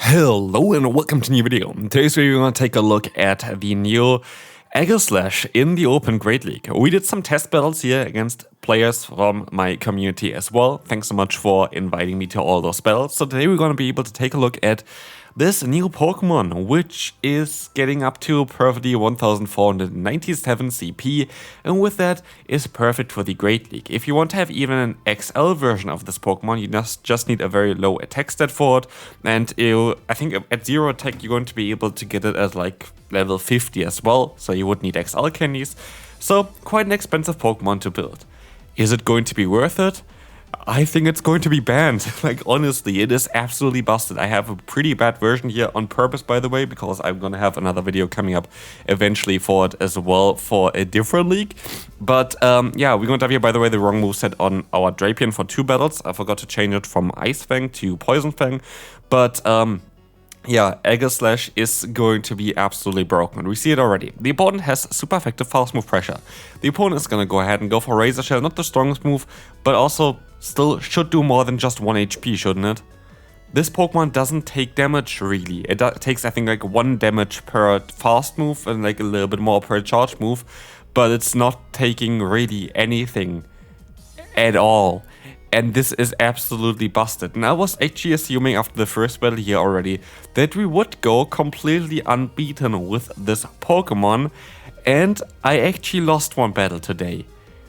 Hello and welcome to a new video. In today's video we're going to take a look at the new Aegislash in the Open Great League. We did some test battles here against players from my community as well. Thanks so much for inviting me to all those battles. So today we're going to be able to take a look at this new Pokemon, which is getting up to perfectly 1497 CP, and with that is perfect for the Great League. If you want to have even an XL version of this Pokemon, you just need a very low attack stat for it, and I think at 0 attack you're going to be able to get it at like level 50 as well, so you would need XL candies. So quite an expensive Pokemon to build. Is it going to be worth it? I think it's going to be banned. Like, honestly, it is absolutely busted. I have a pretty bad version here on purpose, by the way, because I'm gonna have another video coming up eventually for it as well for a different league. But yeah, we're going to have here, by the way, the wrong moveset on our Drapion for 2 battles. I forgot to change it from Ice Fang to Poison Fang. But yeah, Aegislash is going to be absolutely broken. We see it already. The opponent has super effective fast move pressure. The opponent is going to go ahead and go for Razor Shell, not the strongest move, but also still should do more than just 1 HP, shouldn't it? This Pokemon doesn't take damage, really. It takes, I think, like 1 damage per fast move and like a little bit more per charge move, but it's not taking really anything at all. And this is absolutely busted. And I was actually assuming after the first battle here already that we would go completely unbeaten with this Pokemon. And I actually lost one battle today,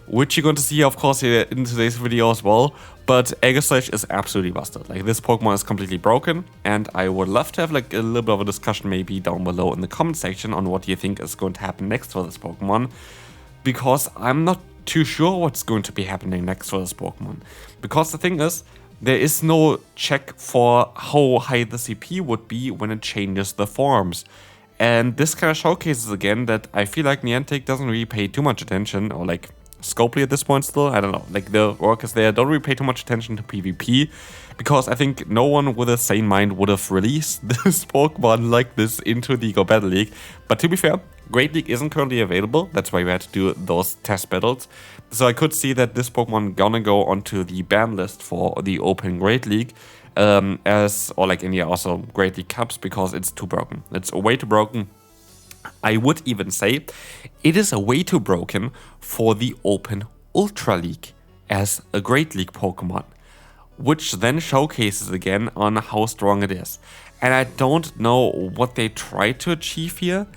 which you're going to see, of course, here in today's video as well. But Aegislash is absolutely busted. Like, this Pokemon is completely broken. And I would love to have like a little bit of a discussion maybe down below in the comment section on what you think is going to happen next for this Pokemon. Because I'm not too sure what's going to be happening next for this Pokemon. Because the thing is, there is no check for how high the CP would be when it changes the forms. And this kind of showcases again that I feel like Niantic doesn't really pay too much attention, or like Scopely at this point still, I don't know, like the workers there don't really pay too much attention to PvP, because I think no one with a sane mind would have released this Pokemon like this into the Go Battle League. But to be fair, Great League isn't currently available, that's why we had to do those test battles. So I could see that this Pokemon gonna go onto the ban list for the Open Great League, or like in the also Great League Cups, because it's too broken. It's way too broken. I would even say it is way too broken for the Open Ultra League as a Great League Pokemon, which then showcases again on how strong it is. And I don't know what they try to achieve here.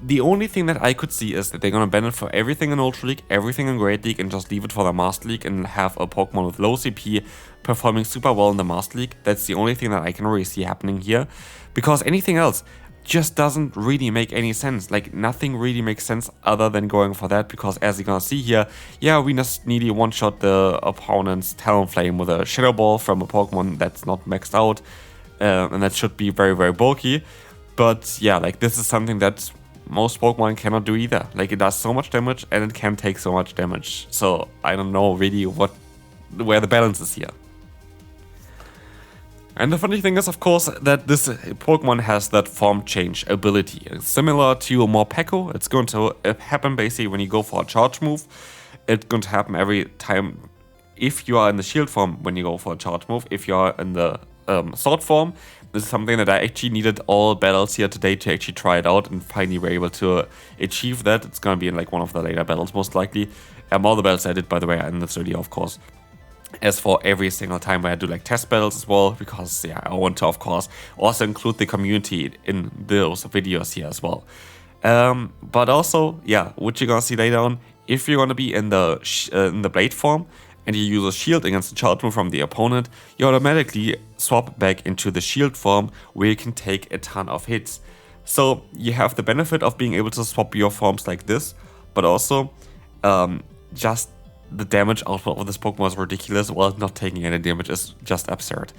The only thing that I could see is that they're gonna ban it for everything in Ultra League, everything in Great League, and just leave it for the Master League and have a Pokemon with low CP performing super well in the Master League. That's the only thing that I can really see happening here, because anything else just doesn't really make any sense. Like, nothing really makes sense other than going for that, because as you're gonna see here, yeah, we just nearly one-shot the opponent's Talonflame with a Shadow Ball from a Pokemon that's not maxed out, and that should be very, very bulky. But yeah, like, this is something that most Pokemon cannot do either. Like, it does so much damage and it can take so much damage. So I don't know really where the balance is here. And the funny thing is, of course, that this Pokemon has that form change ability. Similar to Morpeko, it's going to happen basically when you go for a charge move. It's going to happen every time if you are in the shield form when you go for a charge move. If you are in the sword form, this is something that I actually needed all battles here today to actually try it out and finally were able to achieve that. It's going to be in like one of the later battles most likely. All the battles I did, by the way, are in this video, of course. As for every single time where I do like test battles as well, because yeah, I want to, of course, also include the community in those videos here as well. But also, yeah, what you're gonna see later on, if you're gonna be in the blade form and you use a shield against the charge move from the opponent, you automatically swap back into the shield form where you can take a ton of hits. So you have the benefit of being able to swap your forms like this, but also just the damage output of this Pokemon is ridiculous, while not taking any damage is just absurd.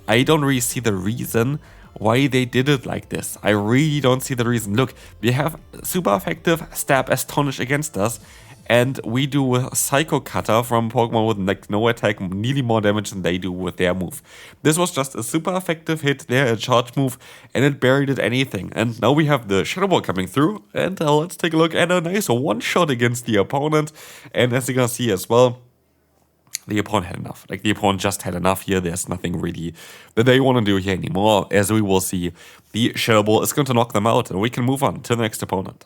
I don't really see the reason why they did it like this. I really don't see the reason. Look, we have super effective Stab Astonish against us, and we do a Psycho Cutter from Pokemon with like no attack, nearly more damage than they do with their move. This was just a super effective hit there, a charge move, and it buried at anything. And now we have the Shadow Ball coming through, and let's take a look at a nice one-shot against the opponent. And as you can see as well, the opponent had enough. Like, the opponent just had enough here. There's nothing really that they want to do here anymore. As we will see, the Shadow Ball is going to knock them out, and we can move on to the next opponent.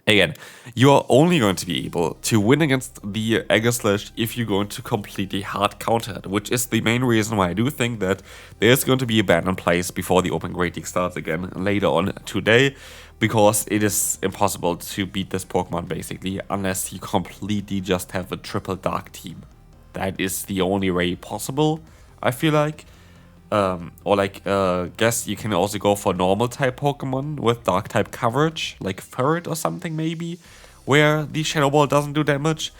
Again, you are only going to be able to win against the Aegislash if you're going to completely hard counter it, which is the main reason why I do think that there's going to be a ban in place before the Open Great League starts again later on today, because it is impossible to beat this Pokemon basically unless you completely just have a triple dark team. That is the only way possible, I feel like. Or like, guess you can also go for normal type Pokemon with dark type coverage, like Ferret or something maybe, where the Shadow Ball doesn't do damage.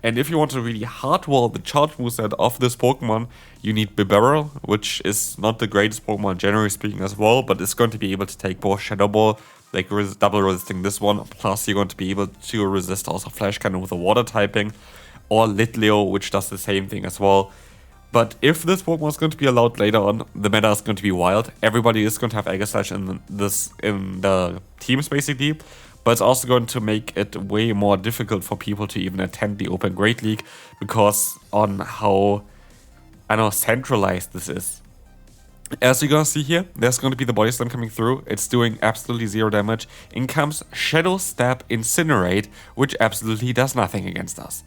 And if you want to really hardwall the charge moveset of this Pokemon, you need Bibarel, which is not the greatest Pokemon generally speaking as well, but it's going to be able to take both Shadow Ball, like double resisting this one, plus you're going to be able to resist also Flash Cannon with a water typing, or Litleo, which does the same thing as well. But if this Pokemon is going to be allowed later on, the meta is going to be wild. Everybody is going to have Aegislash in the teams basically, but it's also going to make it way more difficult for people to even attend the Open Great League because on how, I don't know, centralized this is. As you're gonna see here, there's going to be the Body Slam coming through. It's doing absolutely 0 damage. In comes Shadow Stab Incinerate, which absolutely does nothing against us.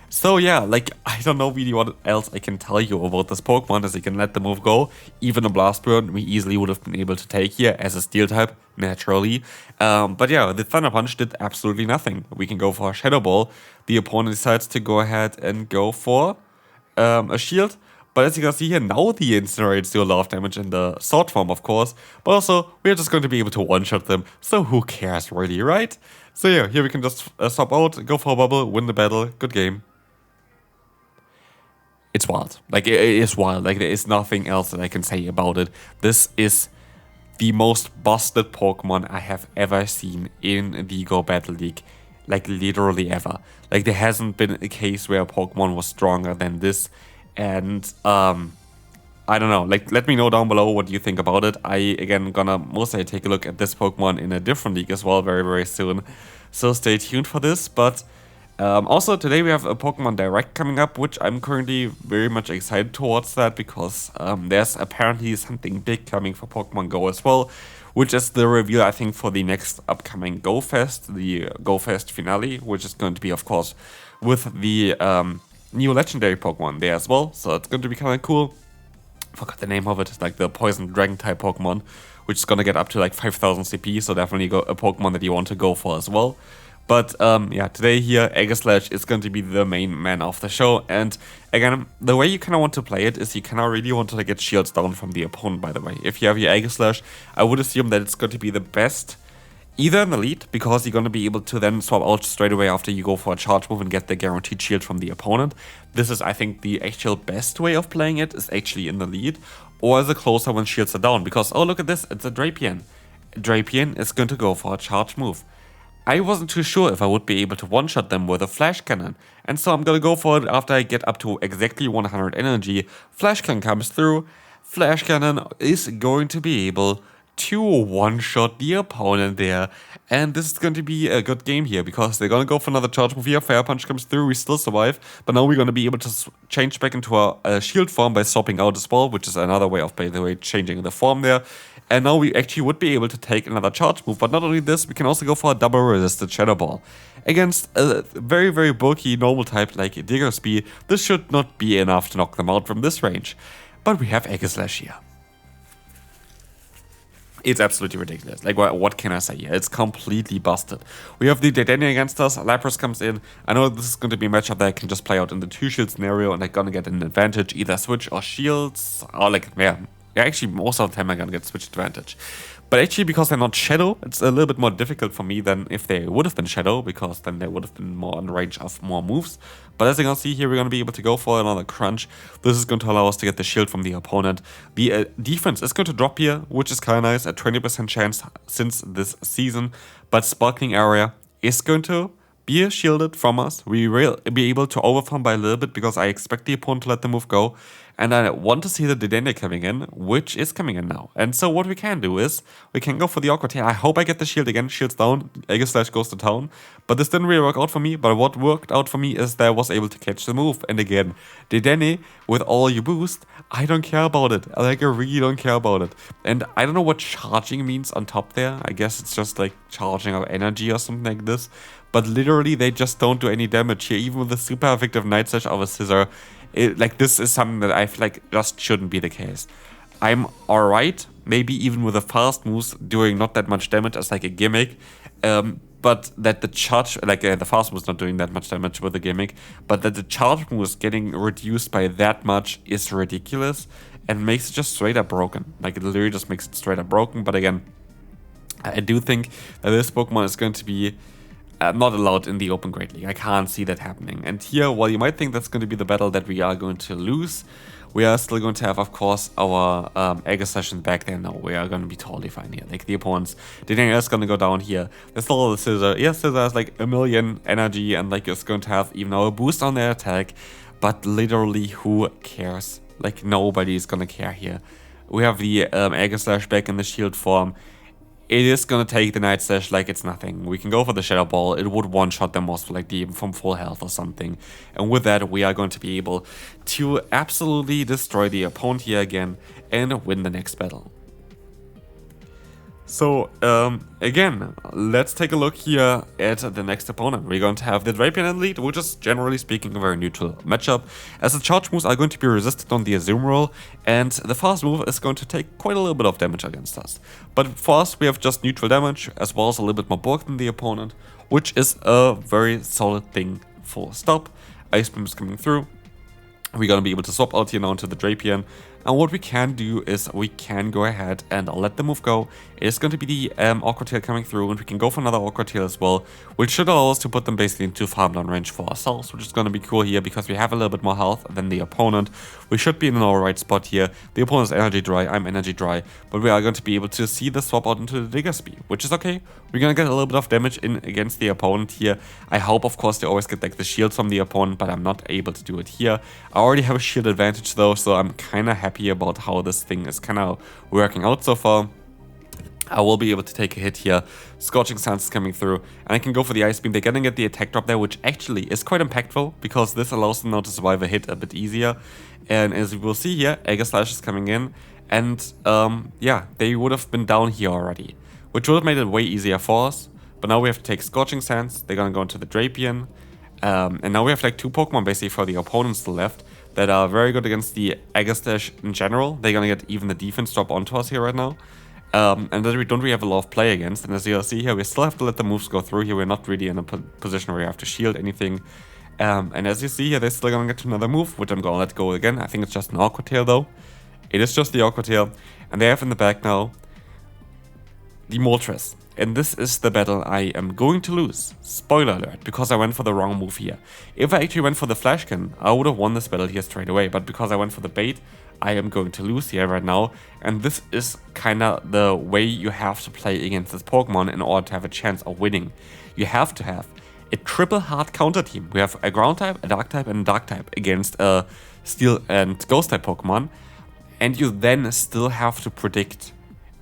So yeah, like, I don't know really what else I can tell you about this Pokemon, as you can let the move go. Even a Blast Burn we easily would have been able to take here as a Steel type, naturally. But yeah, the Thunder Punch did absolutely nothing. We can go for a Shadow Ball. The opponent decides to go ahead and go for a Shield. But as you can see here, now the Incinerates do a lot of damage in the Sword form, of course. But also, we're just going to be able to one-shot them, so who cares really, right? So yeah, here we can just swap out, go for a bubble, win the battle, good game. It's wild. Like, it is wild. Like, there is nothing else that I can say about it. This is the most busted Pokemon I have ever seen in the Go Battle League. Like, literally ever. Like, there hasn't been a case where a Pokemon was stronger than this. And, I don't know. Like, let me know down below what you think about it. I, again, gonna mostly take a look at this Pokemon in a different league as well very, very soon. So stay tuned for this. But also, today we have a Pokemon Direct coming up, which I'm currently very much excited towards that, because there's apparently something big coming for Pokemon Go as well, which is the reveal, I think, for the next upcoming Go Fest, the Go Fest finale, which is going to be, of course, with the new legendary Pokemon there as well, so it's going to be kind of cool. Forgot the name of it. It's like the Poison Dragon type Pokemon, which is going to get up to like 5000 CP, so definitely a Pokemon that you want to go for as well. But yeah, today here, Aegislash is going to be the main man of the show. And again, the way you kind of want to play it is you kind of really want to get shields down from the opponent, by the way. If you have your Aegislash, I would assume that it's going to be the best either in the lead, because you're going to be able to then swap out straight away after you go for a charge move and get the guaranteed shield from the opponent. This is, I think, the actual best way of playing it is actually in the lead, or as a closer when shields are down. Because, oh, look at this, it's a Drapion. Drapion is going to go for a charge move. I wasn't too sure if I would be able to one-shot them with a Flash Cannon, and so I'm gonna go for it after I get up to exactly 100 energy. Flash Cannon comes through. Flash Cannon is going to be able to one-shot the opponent there, and this is going to be a good game here, because they're gonna go for another charge move here. Fire Punch comes through, we still survive, but now we're gonna be able to change back into a shield form by swapping out as well, which is another way of, by the way, changing the form there. And now we actually would be able to take another charge move, but not only this, we can also go for a double resisted Shadow Ball. Against a very, very bulky normal type like Diggersby, this should not be enough to knock them out from this range. But we have Aegislash here. It's absolutely ridiculous. Like, what can I say here? It's completely busted. We have the Dedenne against us. Lapras comes in. I know this is going to be a matchup that I can just play out in the 2-shield scenario, and I'm going to get an advantage, either switch or shields, or like, yeah, actually, most of the time I'm going to get switch advantage. But actually, because they're not Shadow, it's a little bit more difficult for me than if they would have been Shadow, because then they would have been more on range of more moves. But as you can see here, we're going to be able to go for another crunch. This is going to allow us to get the shield from the opponent. The defense is going to drop here, which is kind of nice, a 20% chance since this season. But Sparkling Area is going to be shielded from us. We will be able to overfarm by a little bit, because I expect the opponent to let the move go. And I want to see the Dedenne coming in, which is coming in now. And so what we can do is, we can go for the Awkward Tail. I hope I get the shield again. Shield's down, Aegislash goes to town. But this didn't really work out for me. But what worked out for me is that I was able to catch the move. And again, Dedenne, with all you boost, I don't care about it. Like, I really don't care about it. And I don't know what charging means on top there. I guess it's just like charging our energy or something like this. But literally, they just don't do any damage here. Even with the super effective Night Slash of a Scissor, like, this is something that I feel like just shouldn't be the case. I'm alright, maybe even with the fast moves doing not that much damage as like a gimmick, but that the charge, like the fast moves not doing that much damage with the gimmick, but that the charge moves getting reduced by that much is ridiculous and makes it just straight up broken. Like, it literally just makes it straight up broken. But again, I do think that this Pokemon is going to be not allowed in the Open Great League. I can't see that happening. And here, while you might think that's going to be the battle that we are going to lose, we are still going to have, of course, our Aegislash in the back there. No, we are going to be totally fine here. Like, the opponents, Dedenne is going to go down here. There's still the Scissor. Yes, Scissor has like a million energy and like it's going to have even a boost on their attack. But literally, who cares? Like, nobody is going to care here. We have the Aegislash back in the shield form. It is gonna take the Night Slash like it's nothing. We can go for the Shadow Ball. It would one-shot them most likely from full health or something. And with that, we are going to be able to absolutely destroy the opponent here again and win the next battle. So, again, let's take a look here at the next opponent. We're going to have the Drapion in lead, which is generally speaking a very neutral matchup, as the charge moves are going to be resisted on the Azumarill, and the fast move is going to take quite a little bit of damage against us. But for us, we have just neutral damage, as well as a little bit more bulk than the opponent, which is a very solid thing, full stop. Ice Beam is coming through. We're going to be able to swap out here now into the Drapion. And what we can do is we can go ahead and let the move go. It is going to be the Awkward Tail coming through, and we can go for another Awkward Tail as well, which should allow us to put them basically into farm down range for ourselves, which is going to be cool here because we have a little bit more health than the opponent. We should be in an alright spot here. The opponent is energy dry, I'm energy dry, but we are going to be able to see the swap out into the Diggersby, which is okay. We're going to get a little bit of damage in against the opponent here. I hope, of course, they always get like the shield from the opponent, but I'm not able to do it here. I already have a shield advantage though, so I'm kind of happy about how this thing is kind of working out so far. I will be able to take a hit here. Scorching Sands is coming through, and I can go for the Ice Beam. They're gonna get the attack drop there, which actually is quite impactful because this allows them now to survive a hit a bit easier. And as you will see here, Aegislash is coming in, and yeah, they would have been down here already, which would have made it way easier for us. But now we have to take Scorching Sands. They're gonna go into the Drapion, and now we have like two Pokemon basically for the opponents still left that are very good against the Aegislash in general. They're gonna get even the defense drop onto us here right now. And that we don't really have a lot of play against. And as you'll see here, we still have to let the moves go through here. We're not really in a position where we have to shield anything. And as you see here, they're still gonna get to another move, which I'm gonna let go again. I think it's just an Awkward Tail though. It is just the Awkward Tail. And they have in the back now the Moltres. And this is the battle I am going to lose. Spoiler alert, because I went for the wrong move here. If I actually went for the Flash Cannon, I would have won this battle here straight away. But because I went for the bait, I am going to lose here right now. And this is kind of the way you have to play against this Pokemon in order to have a chance of winning. You have to have a triple hard counter team. We have a Ground type, a Dark type, and a Dark type against a Steel and Ghost type Pokemon. And you then still have to predict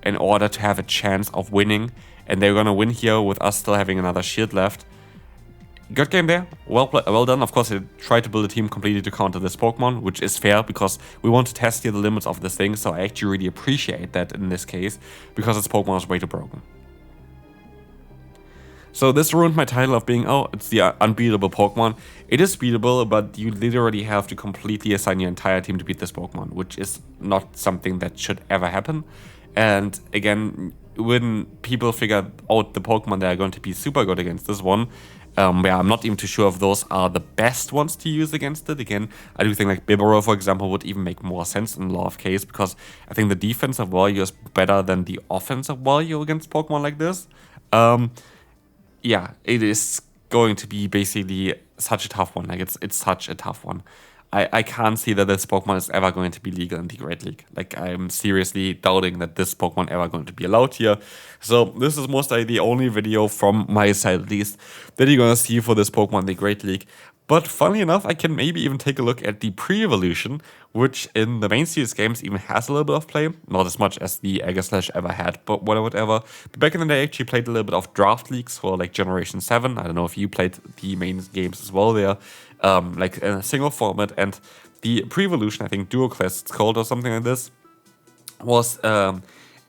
in order to have a chance of winning. And they're gonna win here with us still having another shield left. Good game there, well done. Of course, I tried to build a team completely to counter this Pokemon, which is fair because we want to test here the limits of this thing. So I actually really appreciate that in this case because this Pokemon is way too broken. So this ruined my title of being, oh, it's the unbeatable Pokemon. It is beatable, but you literally have to completely assign your entire team to beat this Pokemon, which is not something that should ever happen. And again, when people figure out the Pokemon that are going to be super good against this one, yeah, I'm not even too sure if those are the best ones to use against it. Again, I do think like Bibarel, for example, would even make more sense in a lot of cases because I think the defensive value is better than the offensive value against Pokemon like this. Yeah, it is going to be basically such a tough one. Like it's such a tough one. I can't see that this Pokemon is ever going to be legal in the Great League. Like, I'm seriously doubting that this Pokemon ever going to be allowed here. So this is most likely the only video from my side, at least, that you're gonna see for this Pokemon in the Great League. But funnily enough, I can maybe even take a look at the pre-evolution, which in the main series games even has a little bit of play. Not as much as the Aegislash ever had, but whatever. But back in the day, I actually played a little bit of draft leagues for like Generation 7. I don't know if you played the main games as well there, like in a single format. And the pre-evolution, I think Duo Quest it's called or something like this, was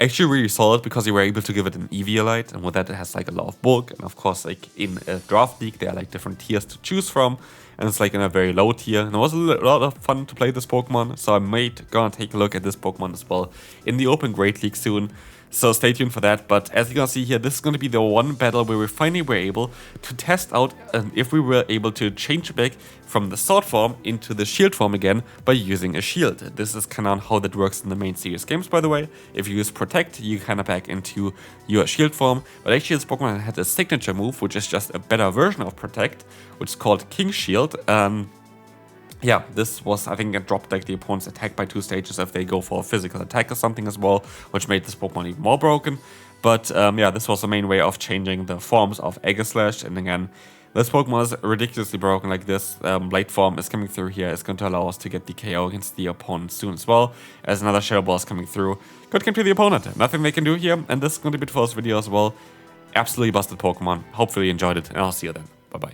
actually really solid because you were able to give it an EV light, and with that it has like a lot of bulk. And of course, like in a draft league, there are like different tiers to choose from, and it's like in a very low tier. And it was a lot of fun to play this Pokemon, so I might gonna take a look at this Pokemon as well in the Open Great League soon. So stay tuned for that. But as you can see here, this is going to be the one battle where we finally were able to test out if we were able to change back from the sword form into the shield form again by using a shield. This is kind of how that works in the main series games, by the way. If you use Protect, you kind of back into your shield form. But actually this Pokemon had a signature move, which is just a better version of Protect, which is called King Shield. Yeah, this was, I think, it dropped like the opponent's attack by 2 stages if they go for a physical attack or something as well, which made this Pokemon even more broken. But yeah, this was the main way of changing the forms of Aegislash. And again, this Pokemon is ridiculously broken. Like this Blade form is coming through here. It's going to allow us to get the KO against the opponent soon as well. As another Shadow Ball is coming through. Good game to the opponent. Nothing they can do here. And this is going to be the first video as well. Absolutely busted Pokemon. Hopefully you enjoyed it, and I'll see you then. Bye-bye.